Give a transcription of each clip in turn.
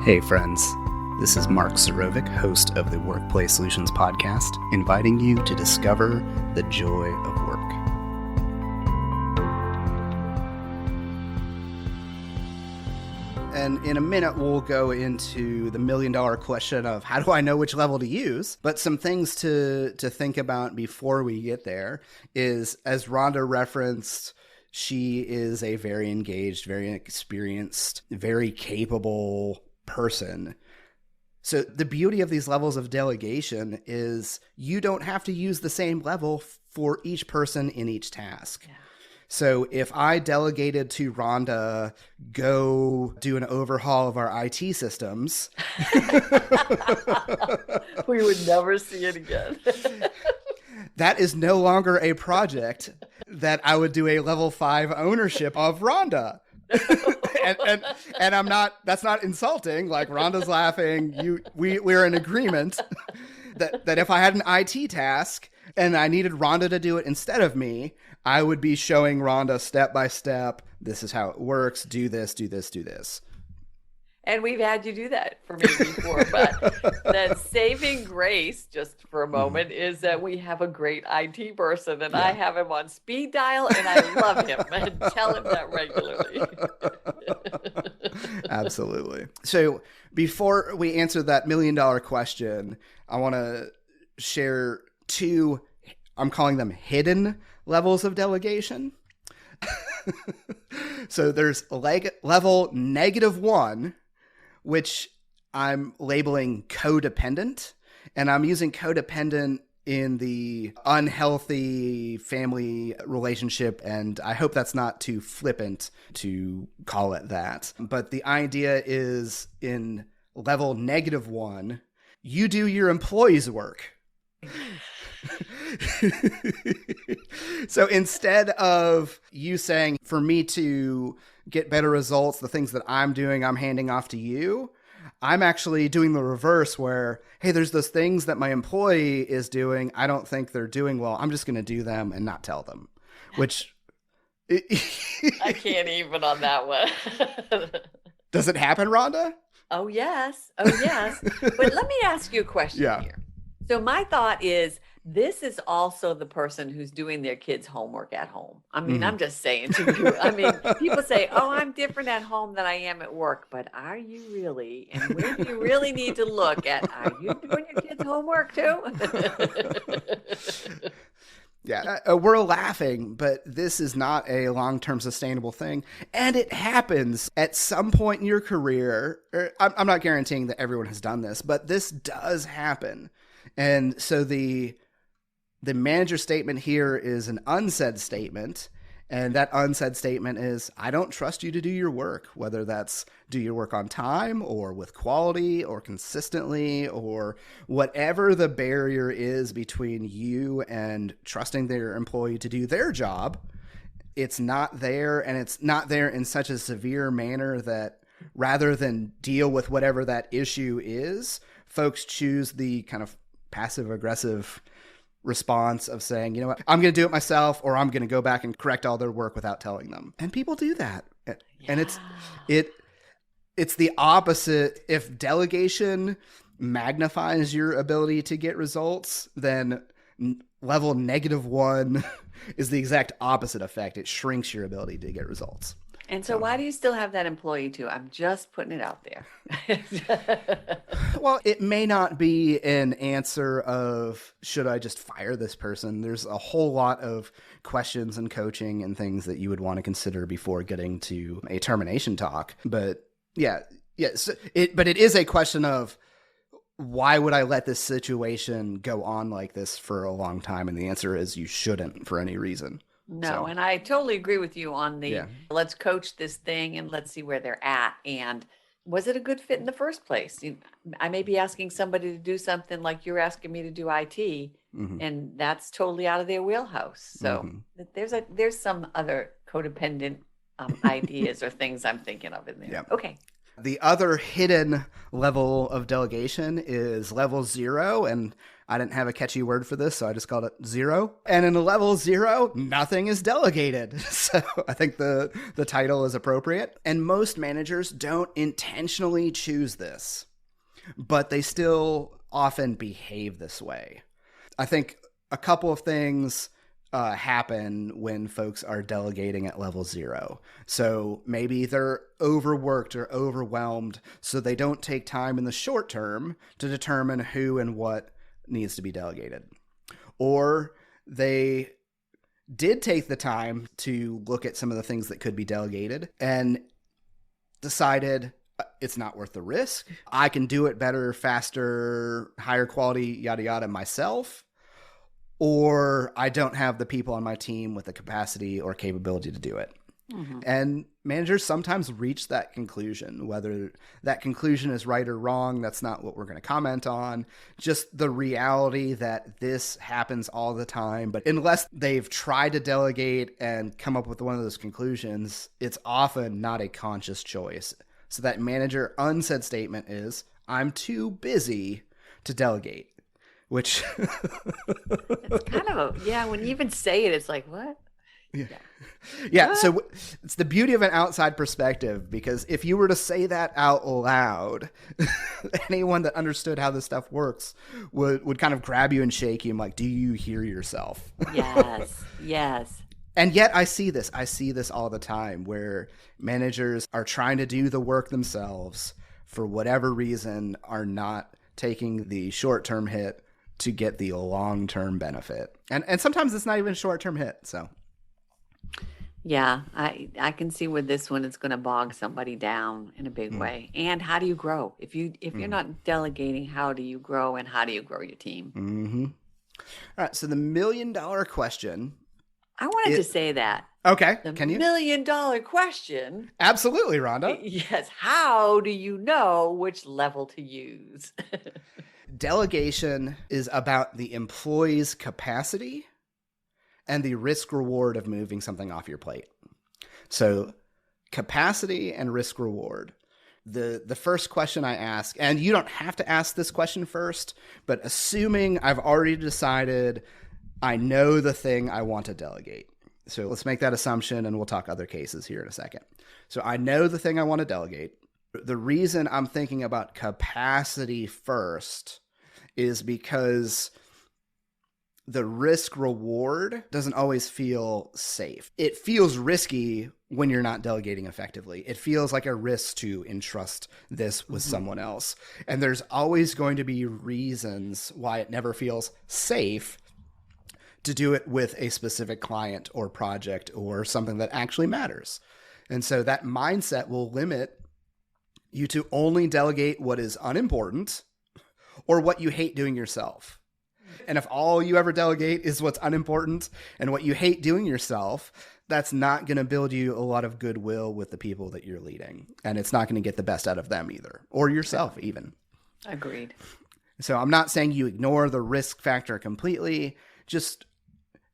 Hey friends, this is Mark Suroviec, host of the Workplace Solutions podcast, inviting you to discover the joy of work. And in a minute, we'll go into the million-dollar question of how do I know which level to use? But some things to think about before we get there is, as Rhonda referenced, she is a very engaged, very experienced, very capable person. So the beauty of these levels of delegation is you don't have to use the same level for each person in each task. Yeah. So if I delegated to Rhonda, go do an overhaul of our IT systems, we would never see it again. That is no longer a project that I would do a level 5 ownership of Rhonda. and I'm not, that's not insulting. Like, Rhonda's laughing. We're in agreement that if I had an IT task and I needed Rhonda to do it instead of me, I would be showing Rhonda step by step, this is how it works, do this, do this, do this. And we've had you do that for me before, but the saving grace, just for a moment, is that we have a great IT person, and I have him on speed dial, and I love him and tell him that regularly. Absolutely. So before we answer that million-dollar question, I want to share two, I'm calling them hidden levels of delegation. So there's level -1, which I'm labeling codependent, and I'm using codependent in the unhealthy family relationship, and I hope that's not too flippant to call it that. But the idea is, in level -1, you do your employees' work. So instead of you saying, for me to get better results, the things that I'm doing, I'm handing off to you, I'm actually doing the reverse where, hey, there's those things that my employee is doing. I don't think they're doing well. I'm just going to do them and not tell them, which I can't even on that one. Does it happen, Rhonda? Oh, yes. But let me ask you a question here. So my thought is, this is also the person who's doing their kids' homework at home. I mean, I'm just saying to you. I mean, people say, oh, I'm different at home than I am at work. But are you really? And where do you really need to look at, are you doing your kids' homework too? Yeah, we're laughing, but this is not a long-term sustainable thing. And it happens at some point in your career. I'm not guaranteeing that everyone has done this, but this does happen. And so the manager statement here is an unsaid statement. And that unsaid statement is, I don't trust you to do your work, whether that's do your work on time or with quality or consistently, or whatever the barrier is between you and trusting their employee to do their job. It's not there, and it's not there in such a severe manner that rather than deal with whatever that issue is, folks choose the kind of passive-aggressive response of saying, you know what, I'm going to do it myself, or I'm going to go back and correct all their work without telling them. And people do that. And it's the opposite. If delegation magnifies your ability to get results, then level -1 is the exact opposite effect. It shrinks your ability to get results. And so why do you still have that employee too? I'm just putting it out there. Well, it may not be an answer of, should I just fire this person? There's a whole lot of questions and coaching and things that you would want to consider before getting to a termination talk. But but it is a question of, why would I let this situation go on like this for a long time? And the answer is you shouldn't for any reason. No, and I totally agree with you on the let's coach this thing and let's see where they're at. And was it a good fit in the first place? I may be asking somebody to do something like you're asking me to do IT, and that's totally out of their wheelhouse. So there's some other codependent ideas or things I'm thinking of in there. Yeah. Okay. The other hidden level of delegation is level 0, and I didn't have a catchy word for this, so I just called it zero. And in a level 0, nothing is delegated. So I think the title is appropriate. And most managers don't intentionally choose this, but they still often behave this way. I think a couple of things happen when folks are delegating at level 0. So maybe they're overworked or overwhelmed, so they don't take time in the short term to determine who and what needs to be delegated. Or they did take the time to look at some of the things that could be delegated and decided it's not worth the risk. I can do it better, faster, higher quality, yada, yada myself. Or I don't have the people on my team with the capacity or capability to do it. Mm-hmm. And managers sometimes reach that conclusion. Whether that conclusion is right or wrong, that's not what we're going to comment on. Just the reality that this happens all the time. But unless they've tried to delegate and come up with one of those conclusions, it's often not a conscious choice. So that manager unsaid statement is, I'm too busy to delegate. Which it's kind of when you even say it, it's like, what? Yeah. What? So it's the beauty of an outside perspective, because if you were to say that out loud, anyone that understood how this stuff works would kind of grab you and shake you and like, do you hear yourself? Yes. And yet I see this all the time where managers are trying to do the work themselves, for whatever reason, are not taking the short-term hit to get the long-term benefit. And sometimes it's not even a short-term hit, so. Yeah, I can see with this one, it's going to bog somebody down in a big way. And how do you grow? If you're not delegating, how do you grow, and how do you grow your team? Mm-hmm. All right, so the $1 million question. I wanted to say that. Okay, the can you? $1 million question. Absolutely, Rhonda. Yes, how do you know which level to use? Delegation is about the employee's capacity and the risk reward of moving something off your plate. So capacity and risk reward. The first question I ask, and you don't have to ask this question first, but assuming I've already decided I know the thing I want to delegate. So let's make that assumption, and we'll talk other cases here in a second. So I know the thing I want to delegate. The reason I'm thinking about capacity first is because the risk reward doesn't always feel safe. It feels risky when you're not delegating effectively. It feels like a risk to entrust this with someone else. And there's always going to be reasons why it never feels safe to do it with a specific client or project or something that actually matters. And so that mindset will limit you to only delegate what is unimportant or what you hate doing yourself. And if all you ever delegate is what's unimportant and what you hate doing yourself, that's not going to build you a lot of goodwill with the people that you're leading. And it's not going to get the best out of them either, or yourself even. Agreed. So I'm not saying you ignore the risk factor completely. Just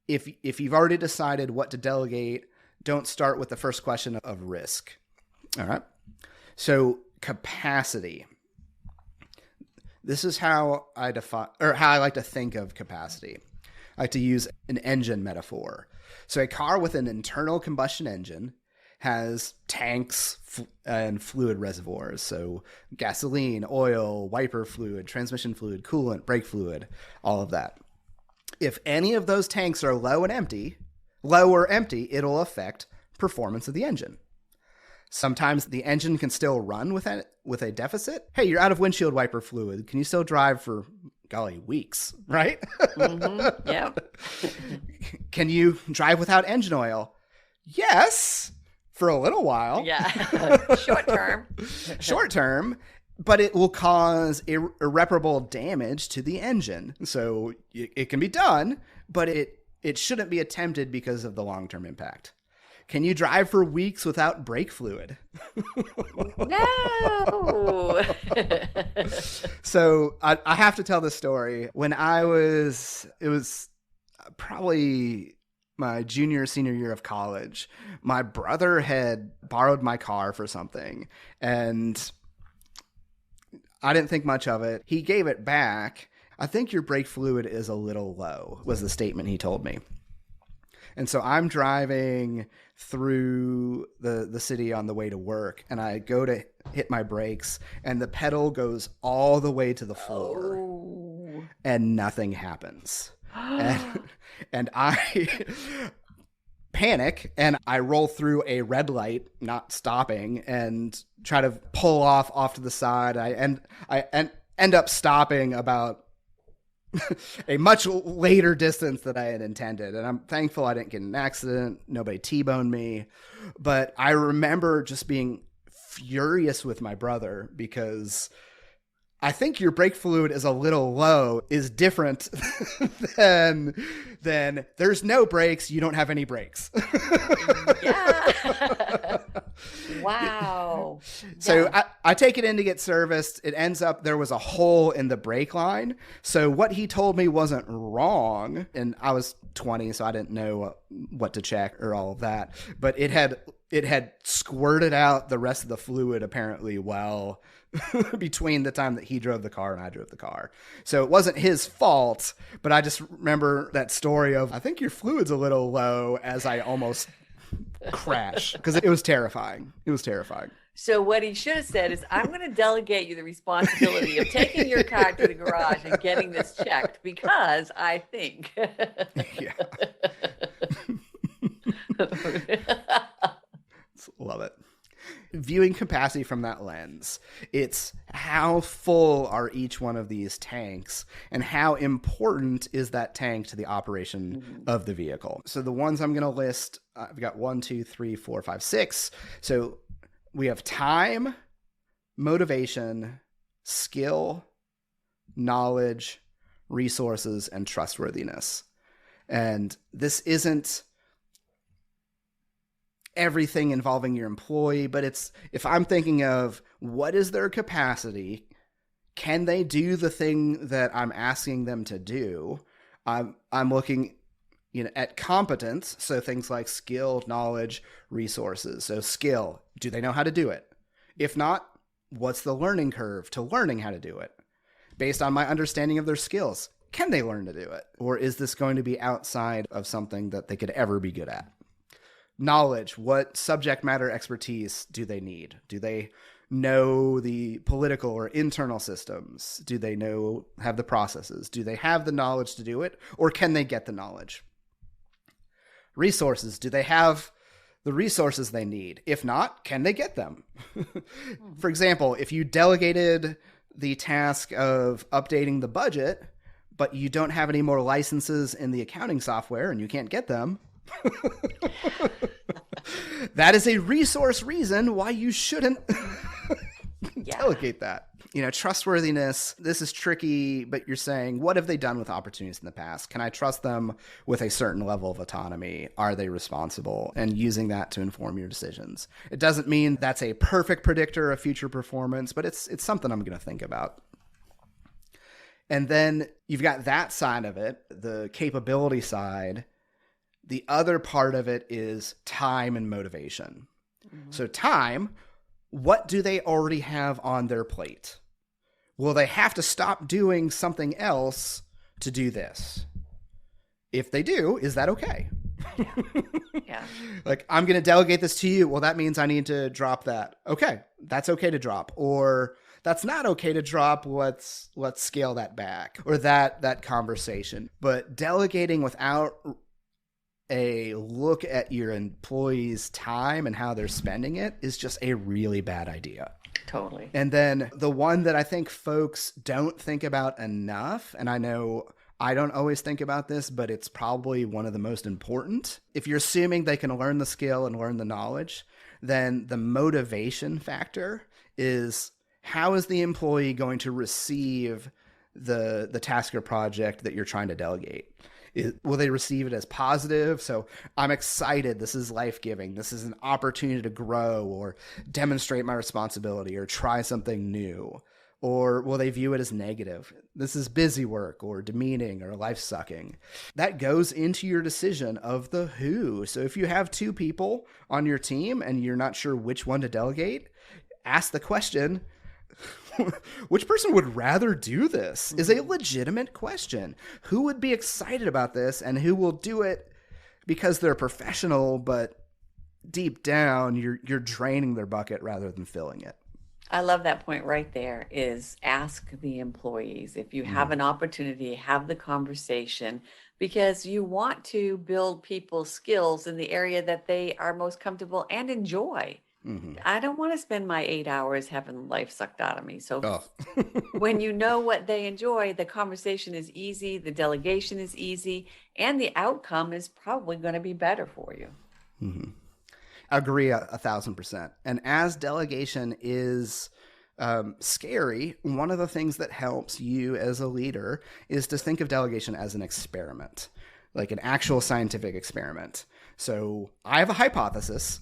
if you've already decided what to delegate, don't start with the first question of risk. All right. So capacity. This is how I define, or how I like to think of capacity. I like to use an engine metaphor. So a car with an internal combustion engine has tanks and fluid reservoirs. So gasoline, oil, wiper fluid, transmission fluid, coolant, brake fluid, all of that. If any of those tanks are low or empty, it'll affect performance of the engine. Sometimes the engine can still run with a deficit. Hey, you're out of windshield wiper fluid. Can you still drive for, golly, weeks, right? Mm-hmm. Yep. Can you drive without engine oil? Yes, for a little while. Yeah, short term. Short term, but it will cause irreparable damage to the engine. So it can be done, but it shouldn't be attempted because of the long-term impact. Can you drive for weeks without brake fluid? No. So I have to tell this story. When it was probably my senior year of college, my brother had borrowed my car for something, and I didn't think much of it. He gave it back. I think your brake fluid is a little low, was the statement he told me. And so I'm driving through the city on the way to work, and I go to hit my brakes, and the pedal goes all the way to the floor, and nothing happens. And I panic, and I roll through a red light, not stopping, and try to pull off to the side. I end up stopping about a much later distance than I had intended. And I'm thankful I didn't get in an accident. Nobody T-boned me. But I remember just being furious with my brother because I think your brake fluid is a little low is different than there's no brakes, you don't have any brakes. Yeah. Wow. So Yeah. I take it in to get serviced. It ends up there was a hole in the brake line. So what he told me wasn't wrong. And I was 20, so I didn't know what to check or all of that. But it had squirted out the rest of the fluid apparently well between the time that he drove the car and I drove the car. So it wasn't his fault, but I just remember that story of, I think your fluid's a little low, as I almost crash, because it was terrifying. It was terrifying. So what he should have said is, I'm going to delegate you the responsibility of taking your car to the garage and getting this checked because I think. Yeah. Love it. Viewing capacity from that lens, it's how full are each one of these tanks and how important is that tank to the operation of the vehicle. So the ones I'm going to list, I've got 1, 2, 3, 4, 5, 6. So we have time, motivation, skill, knowledge, resources, and trustworthiness. And this isn't everything involving your employee, but it's, if I'm thinking of what is their capacity, can they do the thing that I'm asking them to do? I'm looking, at competence. So things like skill, knowledge, resources. So skill, do they know how to do it? If not, what's the learning curve to learning how to do it? Based on my understanding of their skills, can they learn to do it? Or is this going to be outside of something that they could ever be good at? Knowledge, what subject matter expertise do they need? Do they know the political or internal systems? Do they have the processes? Do they have the knowledge to do it? Or can they get the knowledge? Resources, do they have the resources they need? If not, can they get them? For example, if you delegated the task of updating the budget, but you don't have any more licenses in the accounting software and you can't get them, that is a resource reason why you shouldn't delegate that. Trustworthiness, this is tricky, but you're saying, what have they done with opportunities in the past? Can I trust them with a certain level of autonomy? Are they responsible? And using that to inform your decisions. It doesn't mean that's a perfect predictor of future performance, but it's something I'm going to think about. And then you've got that side of it, the capability side. The other part of it is time and motivation. Mm-hmm. So time, what do they already have on their plate? Will they have to stop doing something else to do this? If they do, is that okay? Yeah. Like, I'm going to delegate this to you. Well, that means I need to drop that. Okay, that's okay to drop. Or that's not okay to drop. Let's scale that back. Or that conversation. But delegating without a look at your employees' time and how they're spending it is just a really bad idea. Totally. And then the one that I think folks don't think about enough, and I know I don't always think about this, but it's probably one of the most important. If you're assuming they can learn the skill and learn the knowledge, then the motivation factor is, how is the employee going to receive the task or project that you're trying to delegate? Will they receive it as positive? So I'm excited. This is life-giving. This is an opportunity to grow or demonstrate my responsibility or try something new. Or will they view it as negative? This is busy work or demeaning or life-sucking. That goes into your decision of the who. So if you have 2 people on your team and you're not sure which one to delegate, ask the question, which person would rather do this is a legitimate question. Who would be excited about this and who will do it because they're professional, but deep down you're draining their bucket rather than filling it. I love that point right there is ask the employees. If you have an opportunity, have the conversation because you want to build people's skills in the area that they are most comfortable and enjoy. I don't want to spend my 8 hours having life sucked out of me. So when you know what they enjoy, the conversation is easy, the delegation is easy, and the outcome is probably going to be better for you. Agree 1,000%. And as delegation is scary, one of the things that helps you as a leader is to think of delegation as an experiment, like an actual scientific experiment. So I have a hypothesis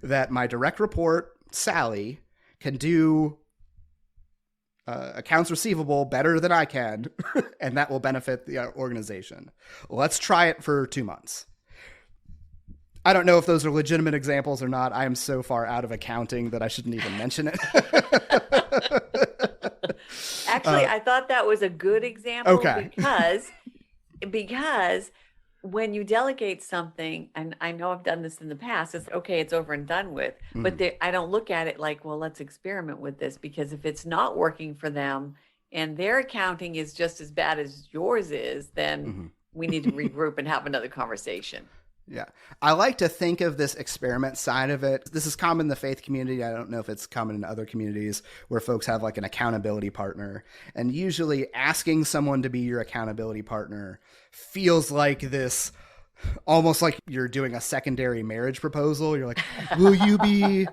that my direct report, Sally, can do accounts receivable better than I can, and that will benefit the organization. Let's try it for 2 months. I don't know if those are legitimate examples or not. I am so far out of accounting that I shouldn't even mention it. Actually, I thought that was a good example because when you delegate something, and I know I've done this in the past, it's okay, it's over and done with. But I don't look at it like, well, let's experiment with this, because if it's not working for them and their accounting is just as bad as yours is, then we need to regroup and have another conversation. Yeah. I like to think of this experiment side of it. This is common in the faith community. I don't know if it's common in other communities where folks have like an accountability partner. And usually asking someone to be your accountability partner feels like this, almost like you're doing a secondary marriage proposal. You're like, will you be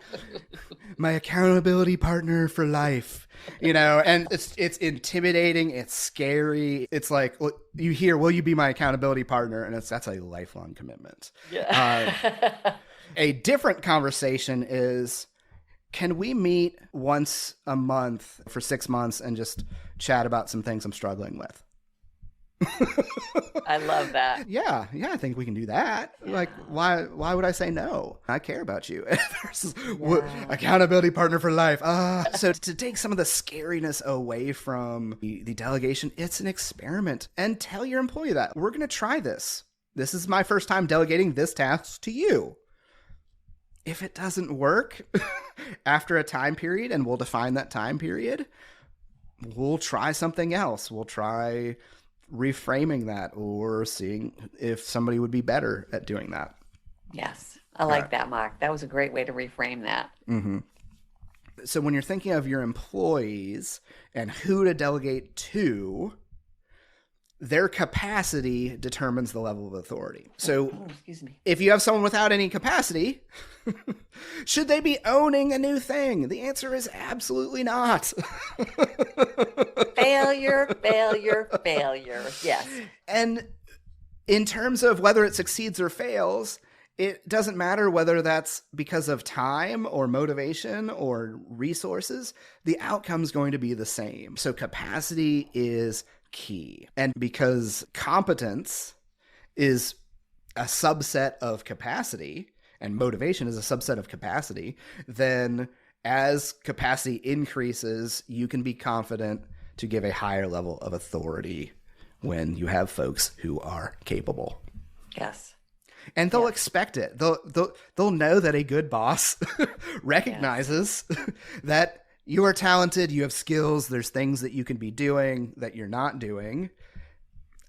my accountability partner for life? You know, and it's intimidating. It's scary. It's like, well, you hear, will you be my accountability partner? And that's a lifelong commitment. Yeah. A different conversation is, can we meet once a month for 6 months and just chat about some things I'm struggling with? I love that. Yeah, I think we can do that. Yeah. Like, why would I say no? I care about you. Accountability partner for life. So to take some of the scariness away from the delegation, it's an experiment. And tell your employee that. We're going to try this. This is my first time delegating this task to you. If it doesn't work after a time period, and we'll define that time period, we'll try something else. We'll try reframing that or seeing if somebody would be better at doing that. Yes. I like that, Mark. That was a great way to reframe that. So when you're thinking of your employees and who to delegate to, their capacity determines the level of authority. So if you have someone without any capacity, should they be owning a new thing? The answer is absolutely not. Failure. Yes. And in terms of whether it succeeds or fails, it doesn't matter whether that's because of time or motivation or resources. The outcome's going to be the same. So capacity is key. And because competence is a subset of capacity and motivation is a subset of capacity, then as capacity increases, you can be confident to give a higher level of authority when you have folks who are capable. Yes. And they'll expect it. They'll know that a good boss recognizes that you are talented, you have skills, there's things that you can be doing that you're not doing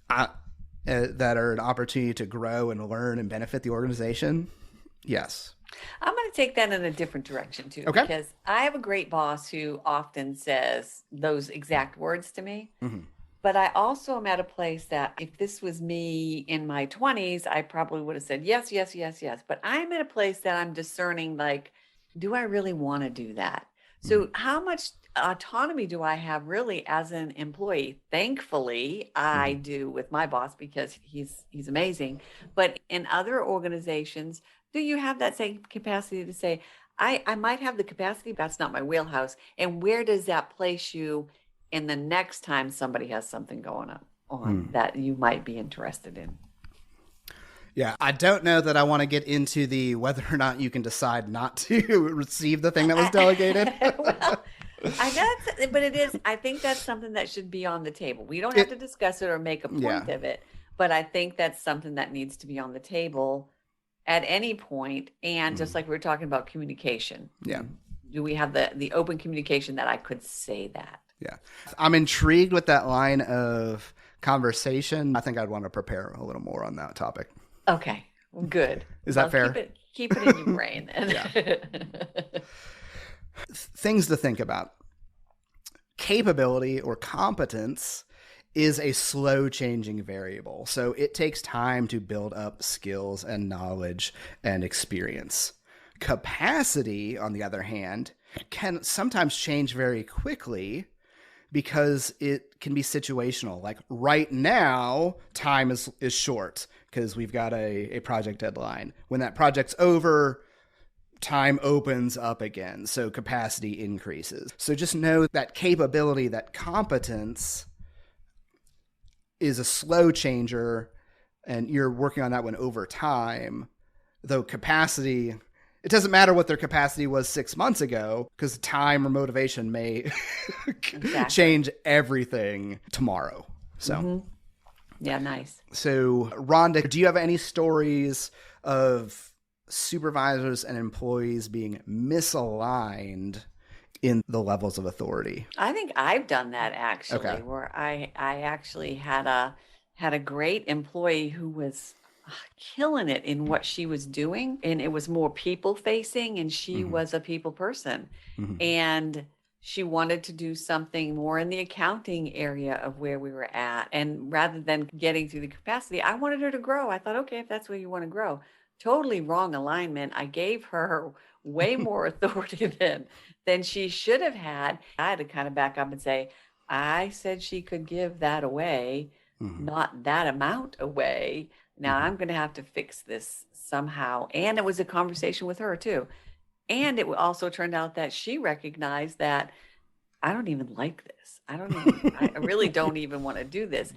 that are an opportunity to grow and learn and benefit the organization. Yes. I'm going to take that in a different direction too, because I have a great boss who often says those exact words to me. But I also am at a place that if this was me in my 20s, I probably would have said yes. But I'm at a place that I'm discerning, like, do I really want to do that? So how much autonomy do I have really as an employee? Thankfully, I do with my boss because he's amazing. But in other organizations, do you have that same capacity to say, I might have the capacity, but that's not my wheelhouse. And where does that place you in the next time somebody has something going on that you might be interested in? Yeah, I don't know that I want to get into the whether or not you can decide not to receive the thing that was delegated. Well, I think that's something that should be on the table. We don't have to discuss it or make a point of it, but I think that's something that needs to be on the table at any point. And just like we were talking about communication. Yeah. Do we have the open communication that I could say that? Yeah. I'm intrigued with that line of conversation. I think I'd want to prepare a little more on that topic. Okay. Good. Is that fair? Keep it in your brain. Yeah. Things to think about. Capability or competence is a slow changing variable. So it takes time to build up skills and knowledge and experience. Capacity, on the other hand, can sometimes change very quickly because it can be situational. Like right now, time is short because we've got a project deadline. When that project's over, time opens up again. So capacity increases. So just know that capability, that competence is a slow changer, and you're working on that one over time. Though capacity, it doesn't matter what their capacity was 6 months ago, because time or motivation may change everything tomorrow. So, yeah, nice. So, Rhonda, do you have any stories of supervisors and employees being misaligned in the levels of authority? I think I've done that actually, where I actually had a great employee who was killing it in what she was doing, and it was more people facing, and she was a people person, and she wanted to do something more in the accounting area of where we were at. And rather than getting through the capacity, I wanted her to grow. I thought, okay, if that's where you want to grow. Totally wrong alignment. I gave her way more authority than she should have had. I had to kind of back up and say, I said she could give that away, not that amount away. Now I'm going to have to fix this somehow. And it was a conversation with her too. And it also turned out that she recognized that I don't even like this. I really don't even want to do this.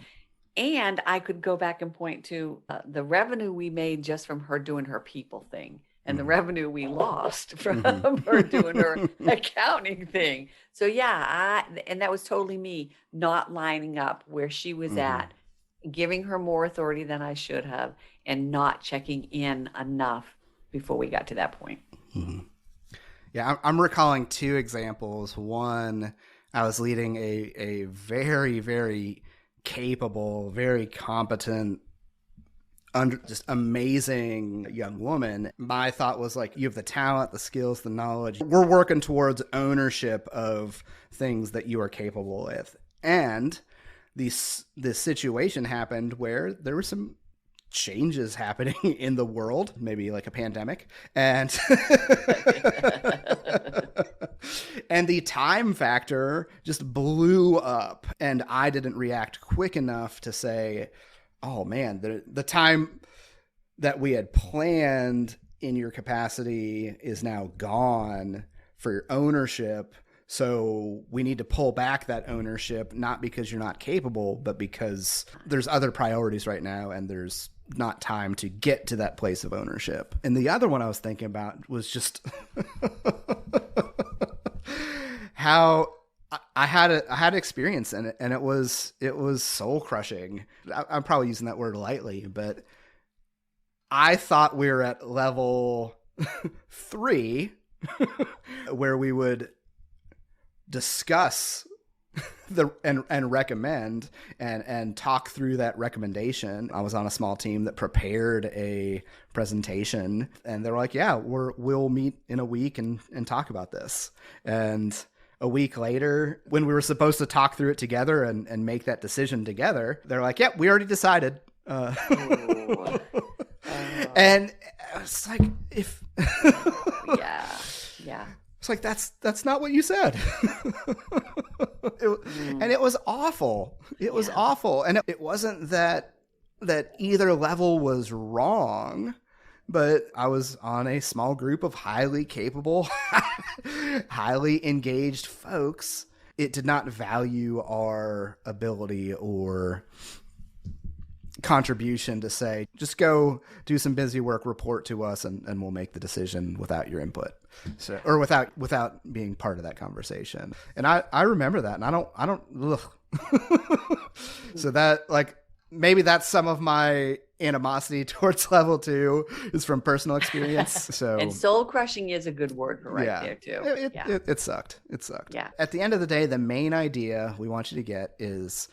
And I could go back and point to the revenue we made just from her doing her people thing, and the revenue we lost from her doing her accounting thing. So yeah, and that was totally me not lining up where she was at, giving her more authority than I should have, and not checking in enough before we got to that point. Yeah, I'm recalling two examples. One, I was leading a very, very capable, very competent, just amazing young woman. My thought was like, you have the talent, the skills, the knowledge. We're working towards ownership of things that you are capable with. And this situation happened where there were some changes happening in the world, maybe like a pandemic, and and the time factor just blew up, and I didn't react quick enough to say, oh man, the time that we had planned in your capacity is now gone for your ownership. So we need to pull back that ownership, not because you're not capable, but because there's other priorities right now, and there's not time to get to that place of ownership. And the other one I was thinking about was just how I had experience in it, and it was soul crushing. I'm probably using that word lightly, but I thought we were at level 3 where we would discuss and recommend and talk through that recommendation. I was on a small team that prepared a presentation, and they were like, yeah, we'll meet in a week and talk about this. And a week later, when we were supposed to talk through it together and make that decision together, they're like, yep, we already decided. And it's like, if yeah. It's like, that's not what you said. And it was awful. It was awful. And it wasn't that either level was wrong, but I was on a small group of highly capable, highly engaged folks. It did not value our ability or contribution to say, just go do some busy work, report to us, and we'll make the decision without your input. So, or without being part of that conversation. And I remember that, and I don't, so that, like, maybe that's some of my animosity towards level 2 is from personal experience. So, and soul crushing is a good word for there too. It sucked. It sucked. Yeah. At the end of the day, the main idea we want you to get is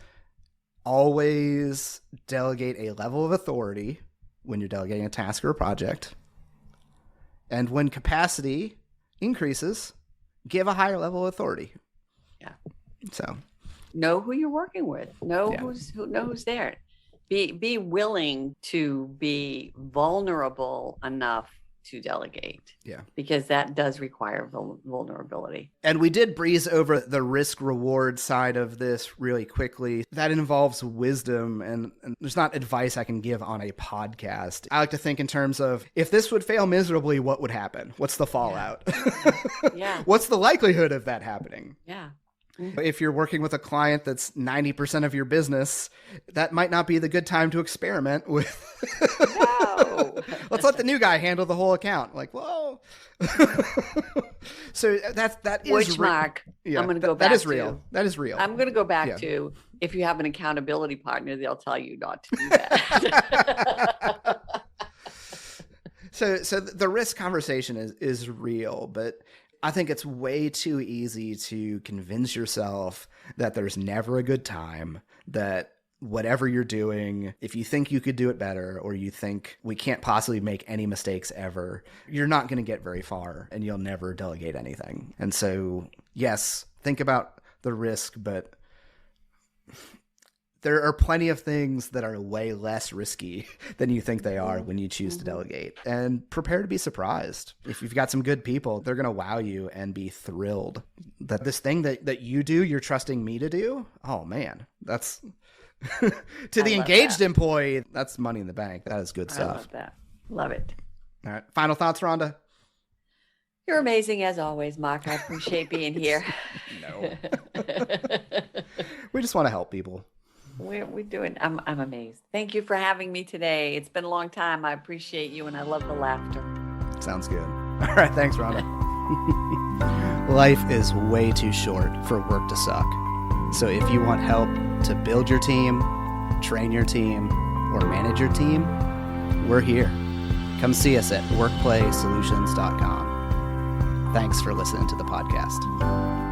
always delegate a level of authority when you're delegating a task or a project. And when capacity increases, give a higher level of authority. Yeah. So know who you're working with. Know who's there. Be willing to be vulnerable enough to delegate. Yeah. Because that does require vulnerability. And we did breeze over the risk reward side of this really quickly. That involves wisdom, and there's not advice I can give on a podcast. I like to think in terms of, if this would fail miserably, what would happen? What's the fallout? Yeah. What's the likelihood of that happening? Yeah. If you're working with a client that's 90% of your business, that might not be the good time to experiment with. No. Let's let the new guy handle the whole account. Like, whoa. So that is which Mark. Yeah, I'm going to go back. That is real. That is real. I'm going to go back to, if you have an accountability partner, they'll tell you not to do that. So the risk conversation is real, but I think it's way too easy to convince yourself that there's never a good time, that whatever you're doing, if you think you could do it better, or you think we can't possibly make any mistakes ever, you're not going to get very far, and you'll never delegate anything. And so, yes, think about the risk, but there are plenty of things that are way less risky than you think they are when you choose to delegate. And prepare to be surprised. If you've got some good people, they're going to wow you and be thrilled that this thing that you do, you're trusting me to do. Oh, man, that's to the engaged employee, that's money in the bank. That is good stuff. I love that. Love it. All right. Final thoughts, Rhonda? You're amazing as always, Mark. I appreciate being here. No. We just want to help people. We're doing. I'm amazed. Thank you for having me today. It's been a long time. I appreciate you, and I love the laughter. Sounds good. All right, thanks, Rhonda. Life is way too short for work to suck. So if you want help to build your team, train your team, or manage your team, we're here. Come see us at workplaysolutions.com. Thanks for listening to the podcast.